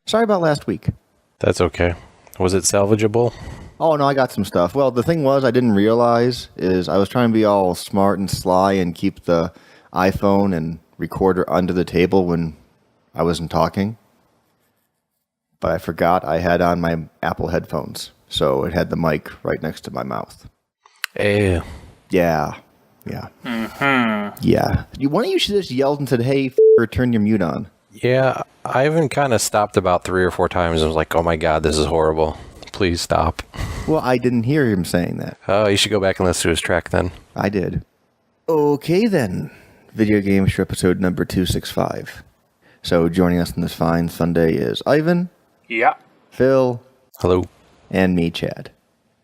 Sorry about last week. That's okay. Was it salvageable? Oh, no, I got some stuff. Well, the thing was, I didn't realize is I was trying to be all smart and sly and keep the iPhone and recorder under the table when I wasn't talking. But I forgot I had on my Apple headphones, so it had the mic right next to my mouth. Eh. Yeah. Mm-hmm. Yeah. Why don't you just yelled and said, hey, turn your mute on? Yeah, Ivan kind of stopped about 3 or 4 times and was like, oh my god, this is horrible. Please stop. Well, I didn't hear him saying that. Oh, you should go back and listen to his track then. I did. Okay, then. Video Game Show episode number 265. So joining us on this fine Sunday is Ivan. Yeah. Phil. Hello. And me, Chad.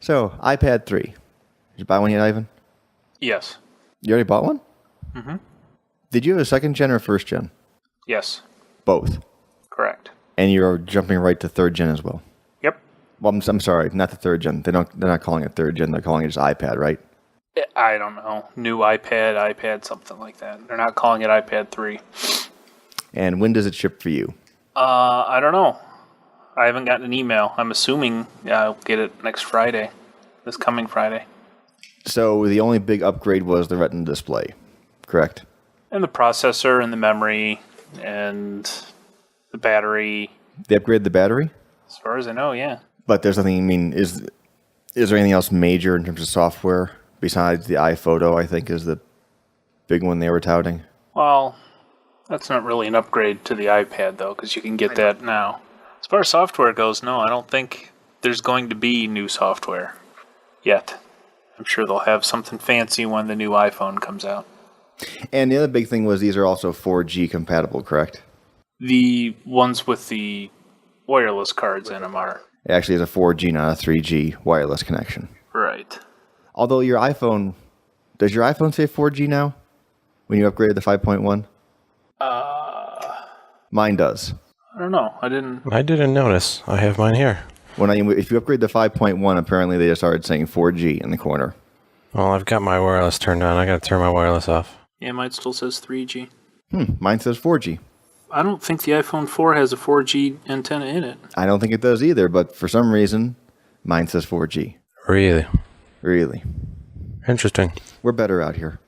So, iPad 3. Did you buy one yet, Ivan? Yes. You already bought one? Mm-hmm. Did you have a second gen or first gen? Yes. Both. Correct. And you're jumping right to third gen as well? Yep. Well, I'm sorry, not the third gen. They're not calling it third gen. They're calling it just iPad, right? I don't know. New iPad, something like that. They're not calling it iPad 3. And when does it ship for you? I don't know. I haven't gotten an email. I'm assuming I'll get it next Friday. This coming Friday. So the only big upgrade was the Retina display, correct? And the processor and the memory and the battery. They upgraded the battery? As far as I know, yeah. But there's nothing, I mean, is there anything else major in terms of software besides the iPhoto, I think, is the big one they were touting? Well, that's not really an upgrade to the iPad, though, because you can get that now. As far as software goes, no, I don't think there's going to be new software yet. I'm sure they'll have something fancy when the new iPhone comes out. And the other big thing was these are also 4G compatible, correct? The ones with the wireless cards in them are. It actually is a 4G, not a 3G wireless connection. Right. Although your iPhone, does your iPhone say 4G now when you upgraded the 5.1? Mine does. I don't know. I didn't notice. I have mine here. If you upgrade to 5.1, apparently they just started saying 4G in the corner. Well, I've got my wireless turned on. I got to turn my wireless off. Yeah, mine still says 3G. Mine says 4G. I don't think the iPhone 4 has a 4G antenna in it. I don't think it does either, but for some reason, mine says 4G. Really. Interesting. We're better out here.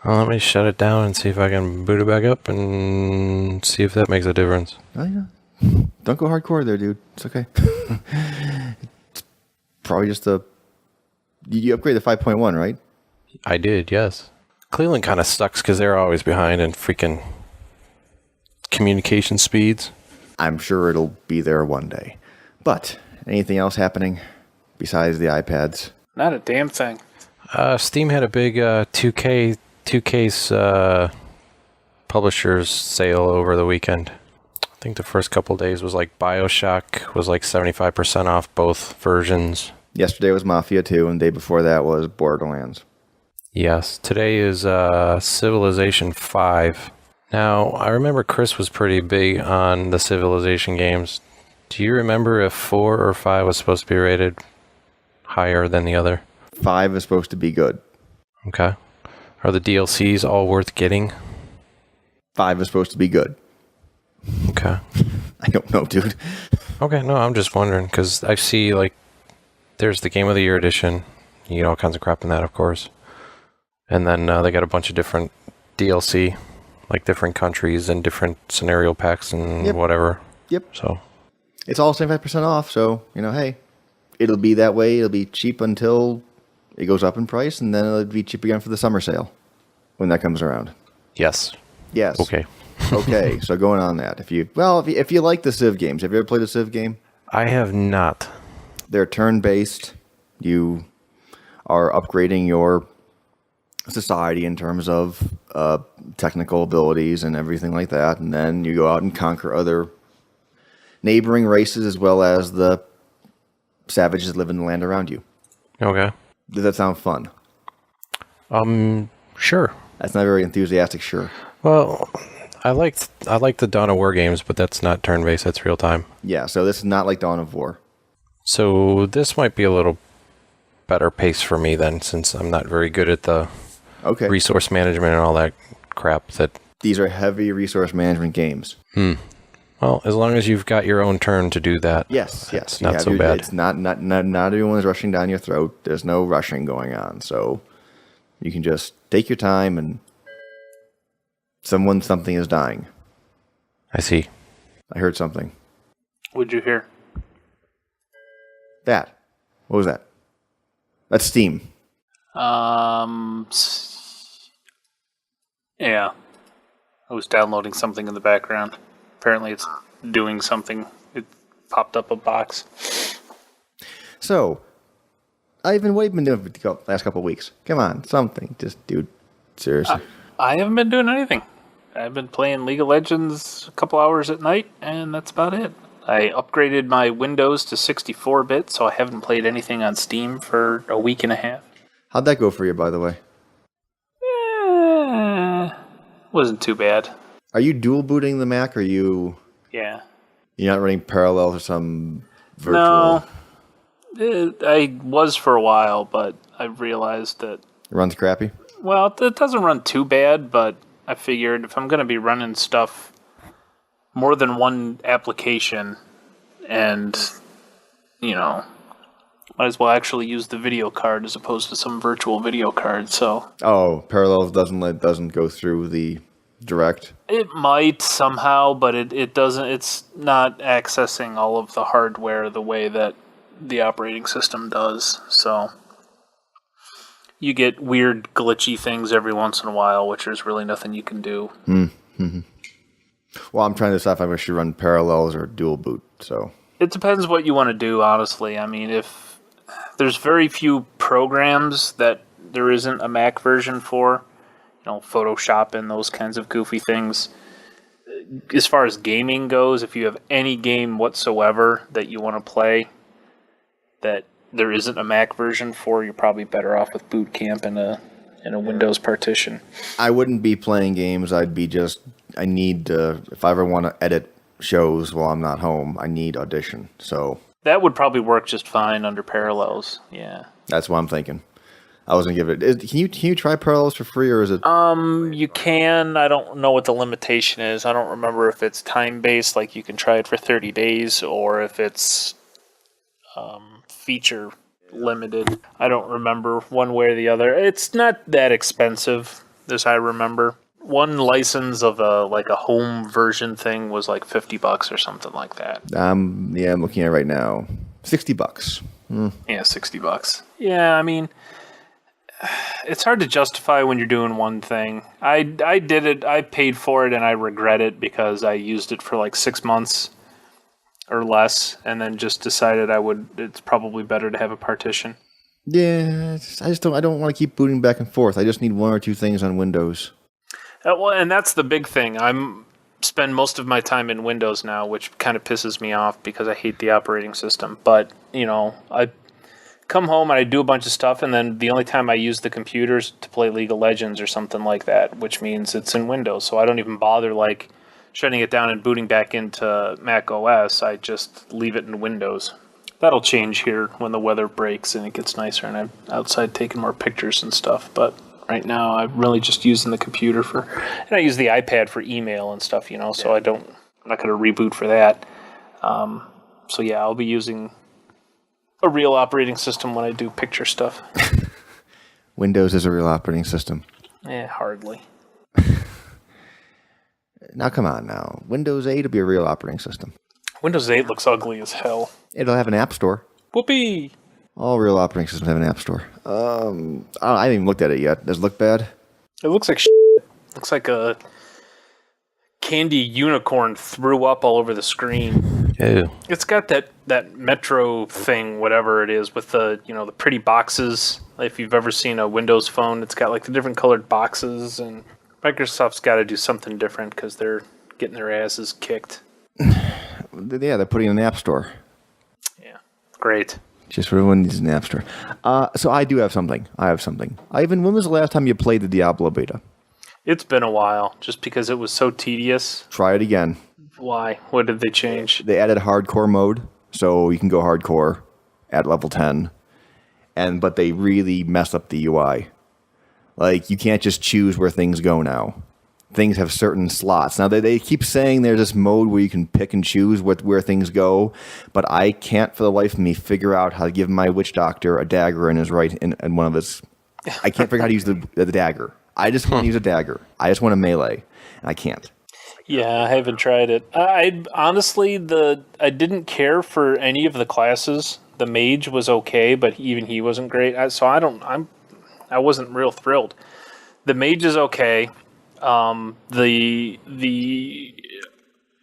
Well, let me shut it down and see if I can boot it back up and see if that makes a difference. Oh, yeah. Don't go hardcore there, dude. It's okay. It's probably just you upgrade to 5.1, right? I did, yes. Cleveland kind of sucks because they're always behind in freaking communication speeds. I'm sure it'll be there one day. But anything else happening besides the iPads? Not a damn thing. Steam had a big 2K's publishers sale over the weekend. I think the first couple days was like BioShock was like 75% off both versions. Yesterday was Mafia 2, and the day before that was Borderlands. Yes. Today is Civilization 5. Now, I remember Chris was pretty big on the Civilization games. Do you remember if 4 or 5 was supposed to be rated higher than the other? 5 is supposed to be good. Okay. Are the DLCs all worth getting? 5 is supposed to be good. Okay. I don't know, dude. Okay, no, I'm just wondering, because I see, like, there's the Game of the Year edition. You get all kinds of crap in that, of course. And then they got a bunch of different DLC, like different countries and different scenario packs and whatever. Yep. So it's all 75% off, so, hey, it'll be that way. It'll be cheap until it goes up in price, and then it'll be cheap again for the summer sale when that comes around. Yes. Okay. Okay, so going on that. If you like the Civ games, have you ever played a Civ game? I have not. They're turn-based. You are upgrading your society in terms of technical abilities and everything like that, and then you go out and conquer other neighboring races as well as the savages that live in the land around you. Okay. Does that sound fun? Sure. That's not very enthusiastic, sure. Well, I like the Dawn of War games, but that's not turn-based, that's real-time. Yeah, so this is not like Dawn of War. So this might be a little better pace for me then, since I'm not very good at the resource management and all that crap. That these are heavy resource management games. Well, as long as you've got your own turn to do that. Yes. It's not so bad. It's not everyone is rushing down your throat. There's no rushing going on. So you can just take your time and something is dying. I see. I heard something. What'd you hear? That. What was that? That's Steam. Yeah. I was downloading something in the background. Apparently it's doing something. It popped up a box. So, Ivan, what have you been doing for the last couple of weeks? Come on, something. Just, dude, seriously. I haven't been doing anything. I've been playing League of Legends a couple hours at night, and that's about it. I upgraded my Windows to 64-bit, so I haven't played anything on Steam for a week and a half. How'd that go for you, by the way? Wasn't too bad. Are you dual booting the Mac, or you're not running Parallels or some virtual? No, I was for a while, but I realized that... It runs crappy? Well, it doesn't run too bad, but I figured if I'm going to be running stuff more than one application and, might as well actually use the video card as opposed to some virtual video card, so... Oh, Parallels doesn't go through the direct? It might somehow, but it doesn't. It's not accessing all of the hardware the way that the operating system does, so... You get weird, glitchy things every once in a while, which there's really nothing you can do. Mm-hmm. Well, I'm trying to decide if I should run Parallels or dual boot, so... It depends what you want to do, honestly. I mean, if there's very few programs that there isn't a Mac version for, Photoshop and those kinds of goofy things. As far as gaming goes, if you have any game whatsoever that you want to play that there isn't a Mac version for, you're probably better off with Boot Camp and a Windows partition. I wouldn't be playing games. I need to, if I ever want to edit shows while I'm not home, I need Audition. So that would probably work just fine under Parallels. Yeah. That's what I'm thinking. I was going to give it. Can you try Parallels for free, or is it? You can. I don't know what the limitation is. I don't remember if it's time-based, like you can try it for 30 days, or if it's feature limited. I don't remember one way or the other. It's not that expensive, as I remember. One license of a home version thing was like $50 or something like that. I'm looking at it right now. $60. Yeah, $60. Yeah, I mean, it's hard to justify when you're doing one thing. I did it. I paid for it, and I regret it because I used it for like 6 months or less, and then just decided it's probably better to have a partition. Yeah, I don't want to keep booting back and forth. I just need one or two things on Windows. Well, and that's the big thing. Spend most of my time in Windows now, which kind of pisses me off because I hate the operating system. But, I come home and I do a bunch of stuff, and then the only time I use the computers to play League of Legends or something like that, which means it's in Windows. So I don't even bother, shutting it down and booting back into Mac OS. I just leave it in Windows. That'll change here when the weather breaks and it gets nicer and I'm outside taking more pictures and stuff. But right now I'm really just using the computer and I use the iPad for email and stuff, so I'm not going to reboot for that. So yeah, I'll be using a real operating system when I do picture stuff. Windows is a real operating system. Hardly. Now, come on now. Windows 8 will be a real operating system. Windows 8 looks ugly as hell. It'll have an app store. Whoopee! All real operating systems have an app store. I haven't even looked at it yet. Does it look bad? It looks like shit. Looks like a candy unicorn threw up all over the screen. Ew. It's got that Metro thing, whatever it is, with the the pretty boxes. If you've ever seen a Windows phone, it's got the different colored boxes, and Microsoft's got to do something different because they're getting their asses kicked. Yeah, they're putting in an app store. Yeah, great. Just for everyone needs an app store. So I do have something. Ivan, when was the last time you played the Diablo beta? It's been a while, just because it was so tedious. Try it again. Why? What did they change? They added hardcore mode, so you can go hardcore at level 10. But they really mess up the UI. You can't just choose where things go now. things have certain slots. Now, they keep saying there's this mode where you can pick and choose where things go, but I can't for the life of me figure out how to give my witch doctor a dagger in his in one of his... I can't figure out how to use the dagger. I just want to use a dagger. I just want a melee, and I can't. Yeah, I haven't tried it. I honestly, I didn't care for any of the classes. The mage was okay, but even he wasn't great. I wasn't real thrilled. The mage is okay. The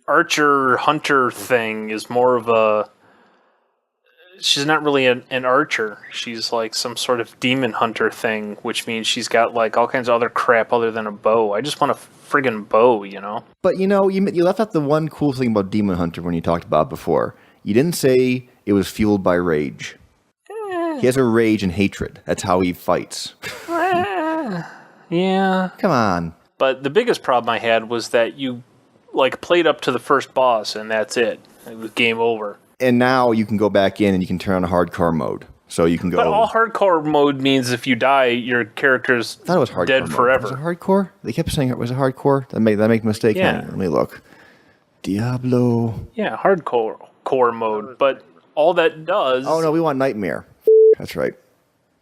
archer hunter thing is more of a... She's not really an archer. She's like some sort of demon hunter thing, which means she's got like all kinds of other crap other than a bow. I just want a friggin' bow, you know? But you left out the one cool thing about Demon Hunter when you talked about it before. You didn't say it was fueled by rage. He has a rage and hatred. That's how he fights. Yeah. Come on. But the biggest problem I had was that you like played up to the first boss and that's it. It was game over. And now you can go back in and you can turn on hardcore mode. So you can go... But all hardcore mode means if you die, your character's dead forever. Was it hardcore? They kept saying it was hardcore. That make a mistake. Yeah. Let me look. Diablo. Yeah, hardcore mode. But all that does... Oh, no, we want Nightmare. That's right.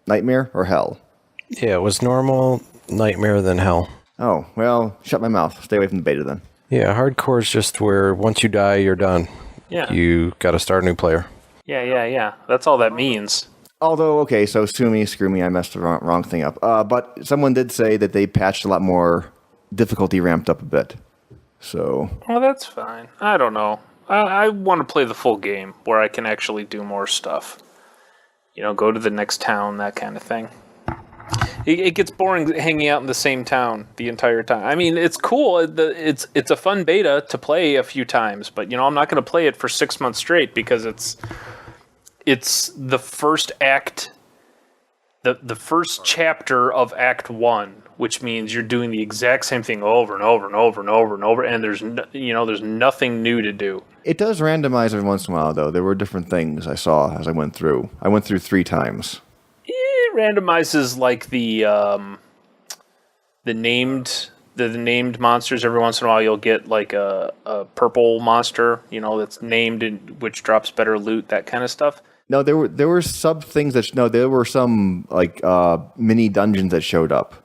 Nightmare or Hell? Yeah, it was normal, Nightmare, then Hell. Oh, well, shut my mouth. Stay away from the beta then. Yeah, hardcore is just where once you die, you're done. Yeah. You got to start a new player. Yeah. That's all that means. Although, okay, so screw me, I messed the wrong thing up. But someone did say that they patched a lot more difficulty, ramped up a bit. So... Well, that's fine. I don't know. I want to play the full game where I can actually do more stuff. You know, go to the next town, that kind of thing. It gets boring hanging out in the same town the entire time. I mean, it's cool. It's a fun beta to play a few times, but you know, I'm not going to play it for 6 months straight because it's the first act, the first chapter of Act 1, which means you're doing the exact same thing over and over and over and over and over, and there's nothing new to do. It does randomize every once in a while, though. There were different things I saw as I went through. I went through 3 times. It randomizes like the named monsters. Every once in a while, you'll get like a purple monster, you know, that's named and which drops better loot, that kind of stuff. No, there were sub things there were some like mini dungeons that showed up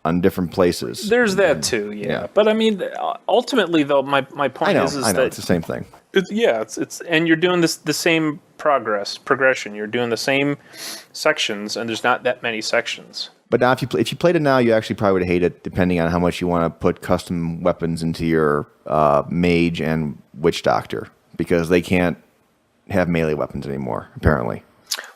on different places. There's that too, yeah. But I mean, ultimately, though, my point is I know that it's the same thing. It's and you're doing the same progression. You're doing the same sections, and there's not that many sections. But now, if you played it now, you actually probably would hate it, depending on how much you want to put custom weapons into your mage and witch doctor, because they can't have melee weapons anymore, apparently.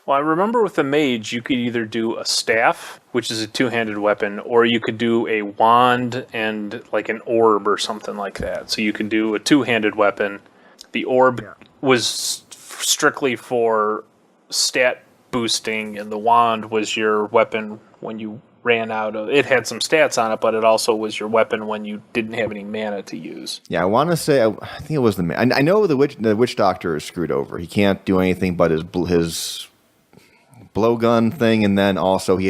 Well, I remember with the mage, you could either do a staff, which is a 2-handed weapon, or you could do a wand and like an orb or something like that. So you could do a 2-handed weapon. The orb was strictly for stat boosting, and the wand was your weapon when you ran out of... It had some stats on it, but it also was your weapon when you didn't have any mana to use. Yeah, I want to say... I think it was the... I know the witch doctor is screwed over. He can't do anything but his blowgun thing, and then also on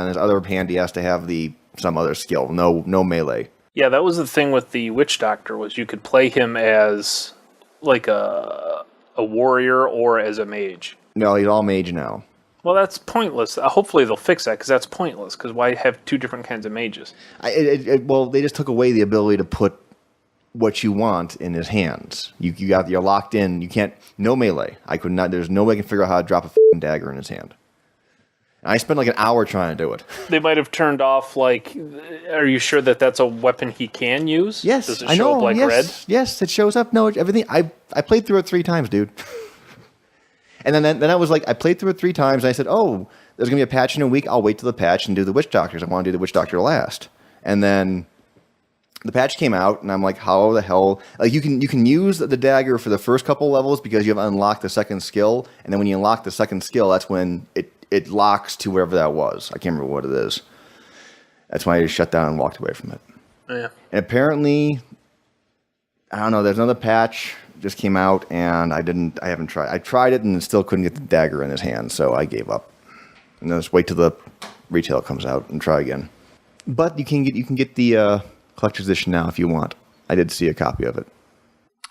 his other hand, he has to have some other skill. No melee. Yeah, that was the thing with the witch doctor, was you could play him as like a warrior or as a mage. No, he's all mage now. Well, that's pointless. Hopefully they'll fix that, because that's pointless, because why have 2 different kinds of mages? Well, they just took away the ability to put what you want in his hands. You're locked in. You can't... No melee. I could not... There's no way I can figure out how to drop a f***ing dagger in his hand. And I spent like an hour trying to do it. They might have turned off, like... Are you sure that that's a weapon he can use? Yes, Does it show up like red? Yes, it shows up. No, everything... I played through it 3 times, dude. And then I was like, I played through it 3 times, and I said, oh, there's going to be a patch in a week. I'll wait till the patch and do the witch doctors. I want to do the witch doctor last. And then the patch came out, and I'm like, how the hell... Like, you can use the dagger for the first couple levels because you have unlocked the second skill, and then when you unlock the second skill, that's when it locks to wherever that was. I can't remember what it is. That's why I just shut down and walked away from it. Yeah. And apparently, I don't know, there's another patch just came out, and I haven't tried. I tried it and still couldn't get the dagger in his hand, so I gave up. And then just wait till the retail comes out and try again. But you can get the collector's edition now if you want. I did see a copy of it.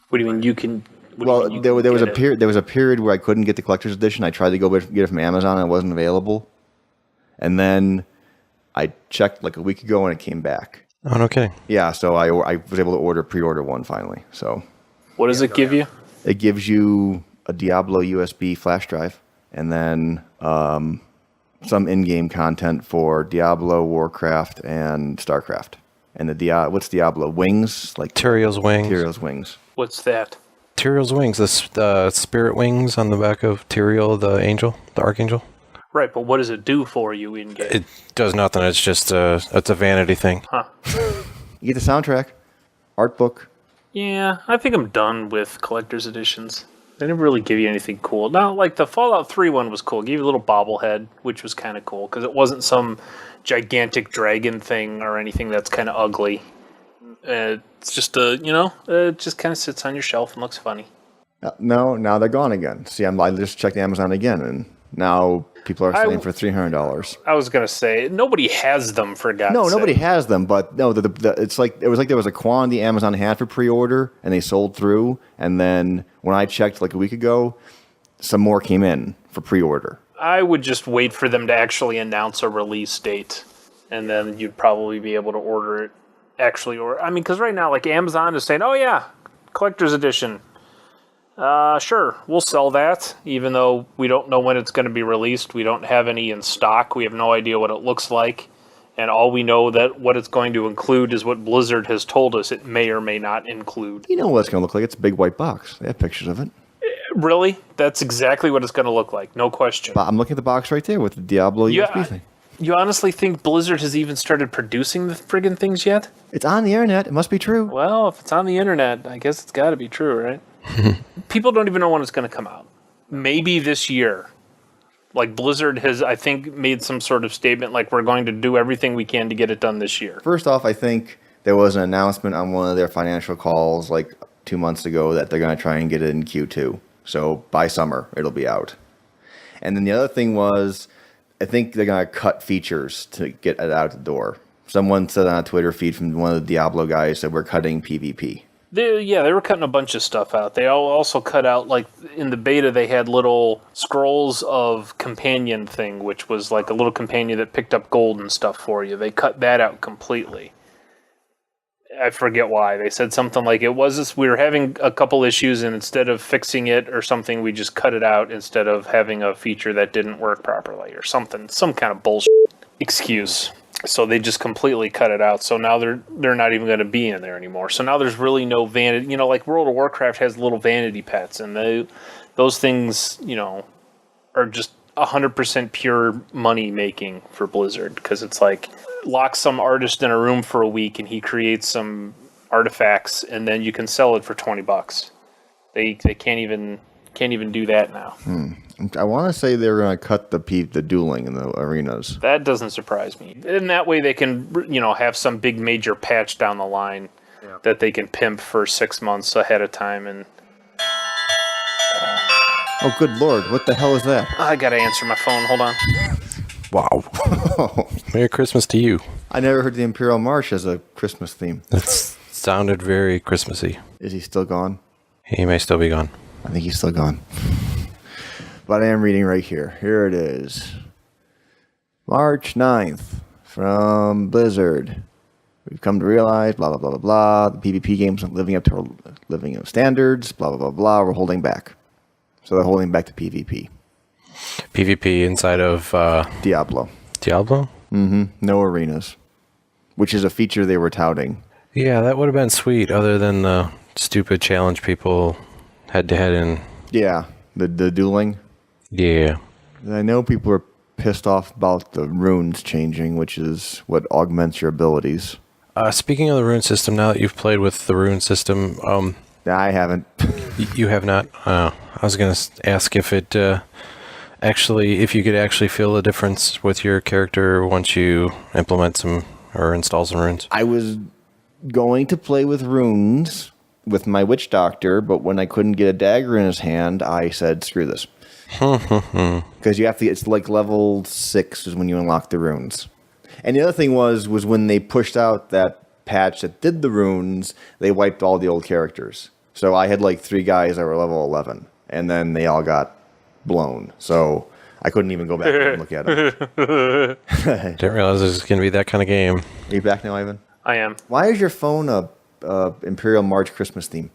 What do you mean you can? There was a period. There was a period where I couldn't get the collector's edition. I tried to go get it from Amazon, and it wasn't available. And then I checked like a week ago, and it came back. Oh, no kidding. Yeah, so I was able to pre-order one finally. So, what does it give you? It gives you a Diablo USB flash drive, and then some in-game content for Diablo, Warcraft, and Starcraft. And what's Diablo? Wings? Like Tyrion's wings. Tyrion's wings. What's that? Tyrion's wings, the spirit wings on the back of Tyrael, the angel, the archangel. Right, but what does it do for you in game? It does nothing. It's just it's a vanity thing. Huh. You get the soundtrack, art book. Yeah, I think I'm done with collector's editions. They never really give you anything cool. Now, like the Fallout 3 one was cool. It gave you a little bobblehead, which was kind of cool because it wasn't some gigantic dragon thing or anything that's kind of ugly. It's just it just kind of sits on your shelf and looks funny. No, now they're gone again. See, I just checked Amazon again, and now people are selling for $300. I was gonna say nobody has them for God's sake. No, nobody has them, but no, it's like it was like there was a quantity Amazon had for pre-order, and they sold through. And then when I checked like a week ago, some more came in for pre-order. I would just wait for them to actually announce a release date, and then you'd probably be able to order it. Because right now, like Amazon is saying, "Oh yeah, collector's edition." Sure, we'll sell that, even though we don't know when it's going to be released. We don't have any in stock. We have no idea what it looks like. And all we know that what it's going to include is what Blizzard has told us it may or may not include. You know what it's going to look like. It's a big white box. They have pictures of it. Really? That's exactly what it's going to look like. No question. But I'm looking at the box right there with the Diablo USB thing. You honestly think Blizzard has even started producing the friggin' things yet? It's on the internet. It must be true. Well, if it's on the internet, I guess it's got to be true, right? People don't even know when it's going to come out. Maybe this year. Like Blizzard has, I think, made some sort of statement like we're going to do everything we can to get it done this year. First off, I think there was an announcement on one of their financial calls like 2 months ago that they're going to try and get it in Q2. So by summer, it'll be out. And then the other thing was, I think they're going to cut features to get it out the door. Someone said on a Twitter feed from one of the Diablo guys that we're cutting PvP. They were cutting a bunch of stuff out. They also cut out, like, in the beta, they had little scrolls of companion thing, which was like a little companion that picked up gold and stuff for you. They cut that out completely. I forget why. They said something like we were having a couple issues, and instead of fixing it or something, we just cut it out instead of having a feature that didn't work properly or something. Some kind of bullshit excuse. So they just completely cut it out. So now they're not even going to be in there anymore. So now there's really no vanity. You know, like World of Warcraft has little vanity pets, and those things, are just 100% pure money making for Blizzard, because it's like lock some artist in a room for a week and he creates some artifacts, and then you can sell it for $20. They can't even do that now. I want to say they're going to cut the dueling in the arenas. That doesn't surprise me. In that way, they can, have some big major patch down the line that they can pimp for 6 months ahead of time. And oh, good Lord! What the hell is that? I gotta answer my phone. Hold on. Wow. Merry Christmas to you. I never heard the Imperial March as a Christmas theme. That sounded very Christmassy. Is he still gone? He may still be gone. I think he's still gone. But I am reading right here. Here it is. March 9th from Blizzard. We've come to realize, blah, blah, blah, blah, blah. The PvP games aren't living up to our living standards, blah, blah, blah, blah. We're holding back. So they're holding back the PvP. PvP inside of Diablo. Diablo? Mm-hmm. No arenas. Which is a feature they were touting. Yeah, that would have been sweet, other than the stupid challenge people head-to-head in. Yeah, the dueling. Yeah. I know people are pissed off about the runes changing, which is what augments your abilities. Speaking of the rune system, now that you've played with the rune system, I haven't. You have not? I was going to ask if it if you could actually feel the difference with your character once you implement some or install some runes. I was going to play with runes with my witch doctor, but when I couldn't get a dagger in his hand, I said, screw this. Because you have to, it's like level 6 is when you unlock the runes. And the other thing was when they pushed out that patch that did the runes, they wiped all the old characters. So I had like 3 guys that were level 11, and then they all got blown. So I couldn't even go back and look at them. Didn't realize this was going to be that kind of game. Are you back now, Ivan? I am. Why is your phone a Imperial March Christmas theme?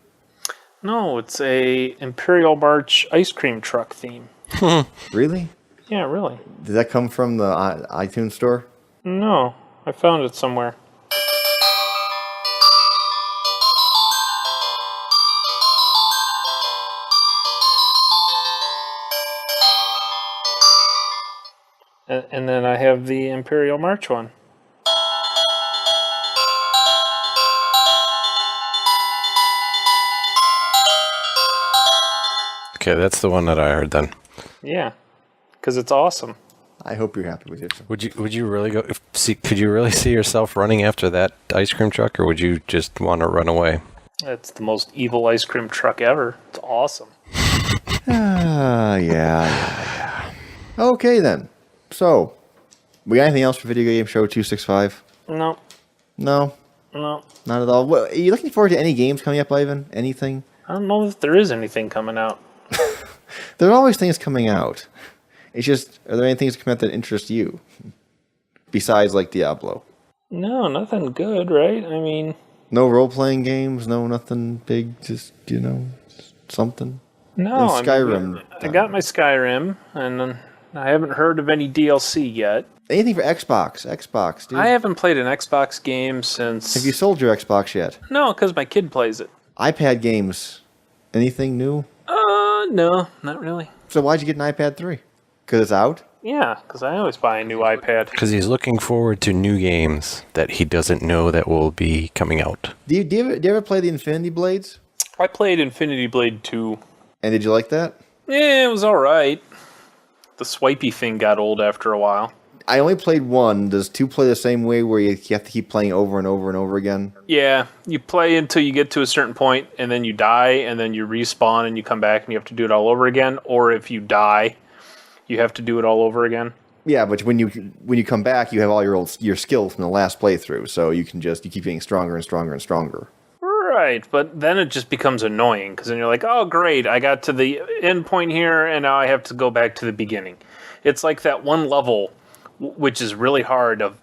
No, it's a Imperial March ice cream truck theme. Really? Yeah, really. Did that come from the iTunes store? No, I found it somewhere. And then I have the Imperial March one. Okay, that's the one that I heard then. Yeah, because it's awesome. I hope you're happy with yourself. Would you really go? Could you really see yourself running after that ice cream truck, or would you just want to run away? It's the most evil ice cream truck ever. It's awesome. Yeah. Okay, then. So, we got anything else for Video Game Show 265? No, No, no. not at all. Well, are you looking forward to any games coming up, Ivan? Anything? I don't know if there is anything coming out. There are always things coming out. It's just, are there any things coming out that interest you? Besides, like, Diablo? No, nothing good, right? I mean... No role-playing games? No, nothing big? Just, something? No, And Skyrim. I got my Skyrim, and I haven't heard of any DLC yet. Anything for Xbox, dude. I haven't played an Xbox game since... Have you sold your Xbox yet? No, because my kid plays it. iPad games. Anything new? No, not really. So why'd you get an iPad 3? Because it's out? Yeah, because I always buy a new iPad. Because he's looking forward to new games that he doesn't know that will be coming out. Do you ever play the Infinity Blades? I played Infinity Blade 2. And did you like that? Yeah, it was alright. The swipey thing got old after a while. I only played 1. Does 2 play the same way where you have to keep playing over and over and over again? Yeah, you play until you get to a certain point, and then you die, and then you respawn, and you come back, and you have to do it all over again. Or if you die, you have to do it all over again. Yeah, but when you come back, you have all your skills from the last playthrough, so you keep getting stronger and stronger and stronger. Right, but then it just becomes annoying, because then you're like, oh, great, I got to the end point here, and now I have to go back to the beginning. It's like that one level, which is really hard, of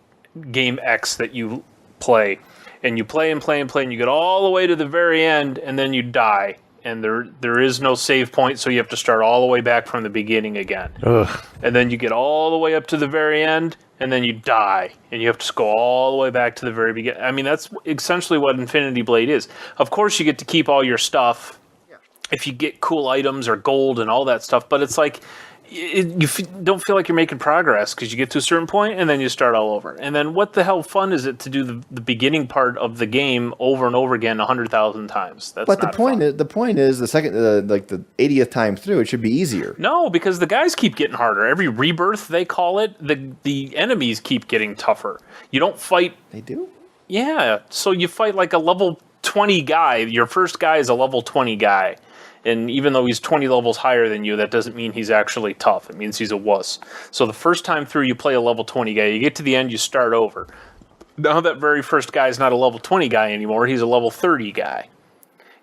Game X that you play. And you play and play and play, and you get all the way to the very end, and then you die. And there is no save point, so you have to start all the way back from the beginning again. Ugh. And then you get all the way up to the very end, and then you die. And you have to go all the way back to the very beginning. I mean, that's essentially what Infinity Blade is. Of course, you get to keep all your stuff if you get cool items or gold and all that stuff, but it's like... don't feel like you're making progress because you get to a certain point and then you start all over. And then what the hell fun is it to do the beginning part of the game over and over again 100,000 times? That's but not the point fun. is the second like the 80th time through, it should be easier. No, because the guys keep getting harder. Every rebirth they call it, the enemies keep getting tougher. You don't fight. They do? Yeah, so you fight like a level 20 guy. Your first guy is a level 20 guy. And even though he's 20 levels higher than you, that doesn't mean he's actually tough. It means he's a wuss. So the first time through, you play a level 20 guy. You get to the end, you start over. Now that very first guy is not a level 20 guy anymore. He's a level 30 guy.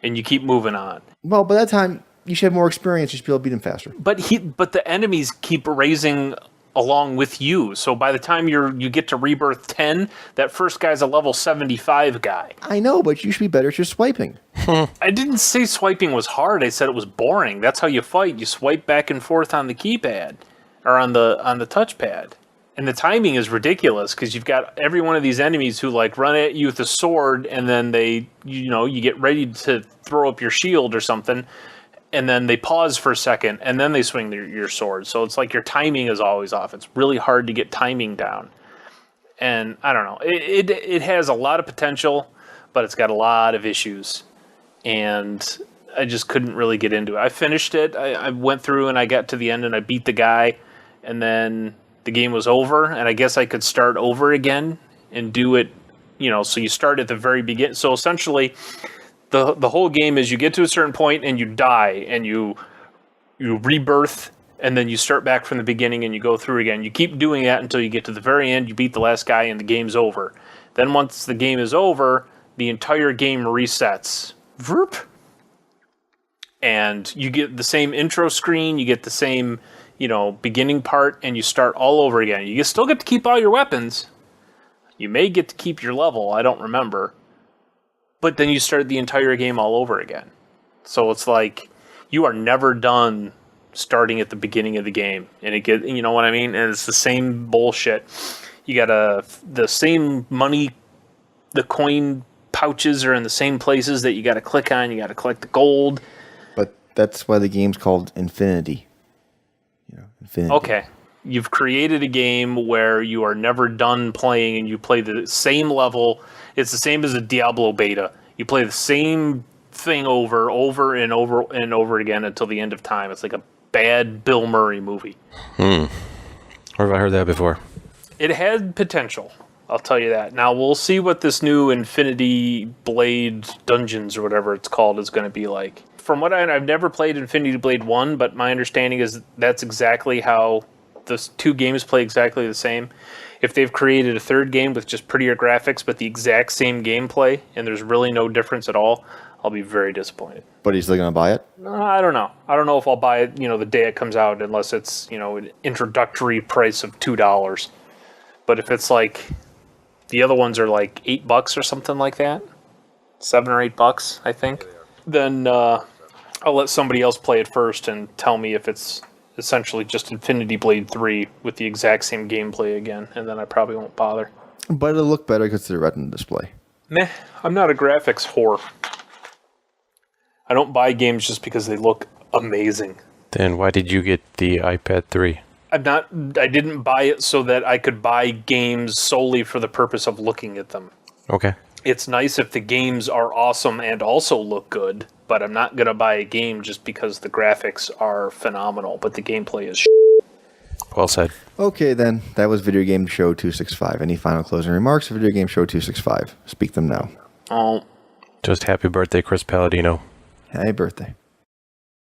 And you keep moving on. Well, by that time, you should have more experience. You should be able to beat him faster. But the enemies keep raising along with you. So by the time you get to Rebirth 10, that first guy's a level 75 guy. I know, but you should be better at just swiping. I didn't say swiping was hard. I said it was boring. That's how you fight. You swipe back and forth on the keypad or on the touchpad. And the timing is ridiculous because you've got every one of these enemies who like run at you with a sword and then you get ready to throw up your shield or something. And then they pause for a second, and then they swing your sword. So it's like your timing is always off. It's really hard to get timing down. And I don't know. It has a lot of potential, but it's got a lot of issues. And I just couldn't really get into it. I finished it. I went through, and I got to the end, and I beat the guy. And then the game was over, and I guess I could start over again and do it, so you start at the very beginning. So essentially... The whole game is you get to a certain point and you die and you rebirth and then you start back from the beginning and you go through again. You keep doing that until you get to the very end, you beat the last guy, and the game's over. Then once the game is over, the entire game resets. Vroop. And you get the same intro screen, you get the same, beginning part, and you start all over again. You still get to keep all your weapons. You may get to keep your level, I don't remember. But then you start the entire game all over again. So it's like you are never done starting at the beginning of the game. And you know what I mean? And it's the same bullshit. You got the same money, the coin pouches are in the same places that you got to click on. You got to collect the gold. But that's why the game's called Infinity. Infinity. Okay. You've created a game where you are never done playing and you play the same level. It's the same as a Diablo beta. You play the same thing over and over again until the end of time. It's like a bad Bill Murray movie. Where have I heard that before? It had potential. I'll tell you that. Now, we'll see what this new Infinity Blade Dungeons or whatever it's called is going to be like. From what I've never played Infinity Blade 1, but my understanding is that's exactly how the two games play exactly the same. If they've created a third game with just prettier graphics but the exact same gameplay and there's really no difference at all, I'll be very disappointed. But he's still going to buy it? I don't know. I don't know if I'll buy it, the day it comes out unless it's, an introductory price of $2. But if it's like the other ones are like $8 or something like that, $7 or $8, I think, then I'll let somebody else play it first and tell me if it's essentially just Infinity Blade 3 with the exact same gameplay again, and then I probably won't bother. But it'll look better because of the Retina display. Meh, I'm not a graphics whore. I don't buy games just because they look amazing. Then why did you get the iPad 3? I didn't buy it so that I could buy games solely for the purpose of looking at them. Okay. It's nice if the games are awesome and also look good, but I'm not going to buy a game just because the graphics are phenomenal, but the gameplay is Well said. Okay, then. That was Video Game Show 265. Any final closing remarks for Video Game Show 265? Speak them now. Oh. Just happy birthday, Chris Palladino. Happy birthday.